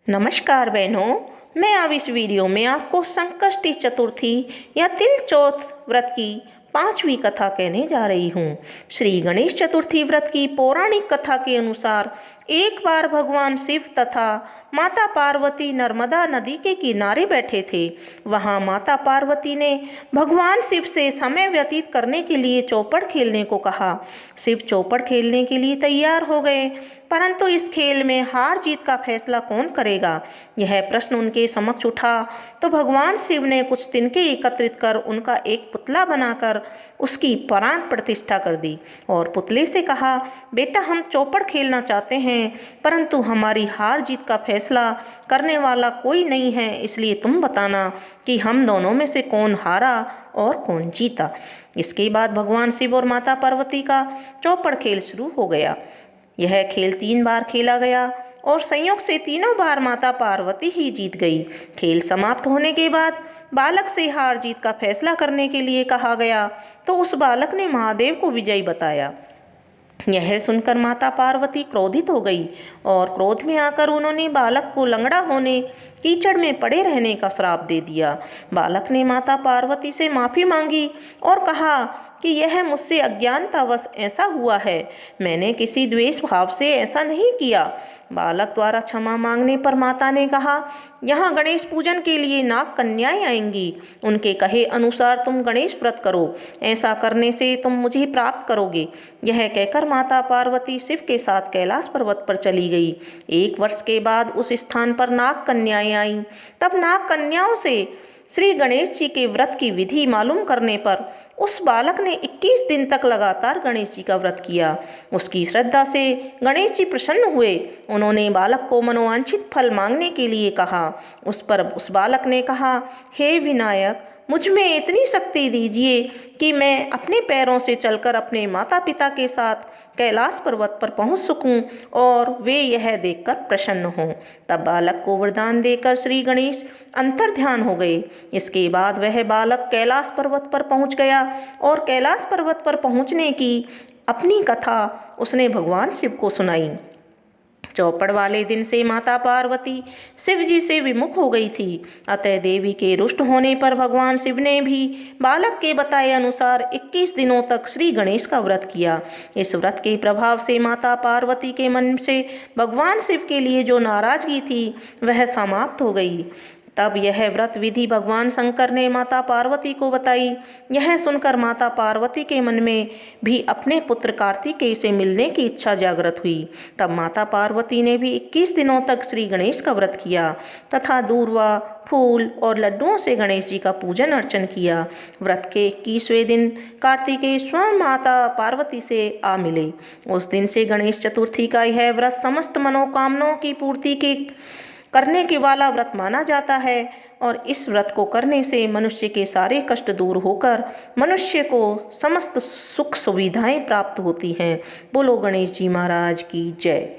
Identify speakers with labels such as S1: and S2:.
S1: नमस्कार बहनों, मैं अब इस वीडियो में आपको संकष्टी चतुर्थी या तिल चौथ व्रत की 5वीं कथा कहने जा रही हूँ। श्री गणेश चतुर्थी व्रत की पौराणिक कथा के अनुसार एक बार भगवान शिव तथा माता पार्वती नर्मदा नदी के किनारे बैठे थे। वहाँ माता पार्वती ने भगवान शिव से समय व्यतीत करने के लिए चौपड़ खेलने को कहा। शिव चौपड़ खेलने के लिए तैयार हो गए, परंतु इस खेल में हार जीत का फैसला कौन करेगा, यह प्रश्न उनके समक्ष उठा। तो भगवान शिव ने कुछ तिनके एकत्रित कर उनका एक पुतला बनाकर उसकी प्राण प्रतिष्ठा कर दी और पुतले से कहा, बेटा हम चौपड़ खेलना चाहते हैं, परंतु हमारी हार जीत का फैसला करने वाला कोई नहीं है, इसलिए तुम बताना कि हम दोनों में से कौन हारा और कौन जीता। इसके बाद भगवान शिव और माता पार्वती का चौपड़ खेल शुरू हो गया। यह खेल 3 बार खेला गया और संयोग से तीनों बार माता पार्वती ही जीत गई। खेल समाप्त होने के बाद बालक से हार जीत का फैसला करने के लिए कहा गया, तो उस बालक ने महादेव को विजयी बताया। यह सुनकर माता पार्वती क्रोधित हो गई और क्रोध में आकर उन्होंने बालक को लंगड़ा होने, कीचड़ में पड़े रहने का श्राप दे दिया। बालक ने माता पार्वती से माफ़ी मांगी और कहा कि यह मुझसे अज्ञानतावश ऐसा हुआ है, मैंने किसी द्वेष भाव से ऐसा नहीं किया। बालक द्वारा क्षमा मांगने पर माता ने कहा, यहाँ गणेश पूजन के लिए नाग कन्याएं आएंगी, उनके कहे अनुसार तुम गणेश व्रत करो, ऐसा करने से तुम मुझे प्राप्त करोगे। यह कहकर माता पार्वती शिव के साथ कैलाश पर्वत पर चली गई। 1 वर्ष के बाद उस स्थान पर नाग कन्याएं आईं। तब नाग कन्याओं से श्री गणेश जी के व्रत की विधि मालूम करने पर उस बालक ने 21 दिन तक लगातार गणेश जी का व्रत किया। उसकी श्रद्धा से गणेश जी प्रसन्न हुए। उन्होंने बालक को मनोवांछित फल मांगने के लिए कहा। उस पर उस बालक ने कहा, हे विनायक, मुझ में इतनी शक्ति दीजिए कि मैं अपने पैरों से चलकर अपने माता पिता के साथ कैलाश पर्वत पर पहुंच सकूं और वे यह देखकर प्रसन्न हों। तब बालक को वरदान देकर श्री गणेश अंतर्ध्यान हो गए। इसके बाद वह बालक कैलाश पर्वत पर पहुंच गया और कैलाश पर्वत पर पहुंचने की अपनी कथा उसने भगवान शिव को सुनाई। चौपड़ वाले दिन से माता पार्वती शिव जी से विमुख हो गई थी। अतः देवी के रुष्ट होने पर भगवान शिव ने भी बालक के बताए अनुसार 21 दिनों तक श्री गणेश का व्रत किया। इस व्रत के प्रभाव से माता पार्वती के मन से भगवान शिव के लिए जो नाराजगी थी वह समाप्त हो गई। तब यह व्रत विधि भगवान शंकर ने माता पार्वती को बताई। यह सुनकर माता पार्वती के मन में भी अपने पुत्र कार्तिकेय से मिलने की इच्छा जागृत हुई। तब माता पार्वती ने भी 21 दिनों तक श्री गणेश का व्रत किया तथा दूर्वा, फूल और लड्डुओं से गणेश जी का पूजन अर्चन किया। व्रत के 21वें दिन कार्तिकेय स्वयं माता पार्वती से आ मिले। उस दिन से गणेश चतुर्थी का यह व्रत समस्त मनोकामनाओं की पूर्ति के करने के वाला व्रत माना जाता है और इस व्रत को करने से मनुष्य के सारे कष्ट दूर होकर मनुष्य को समस्त सुख सुविधाएं प्राप्त होती हैं। बोलो गणेश जी महाराज की जय।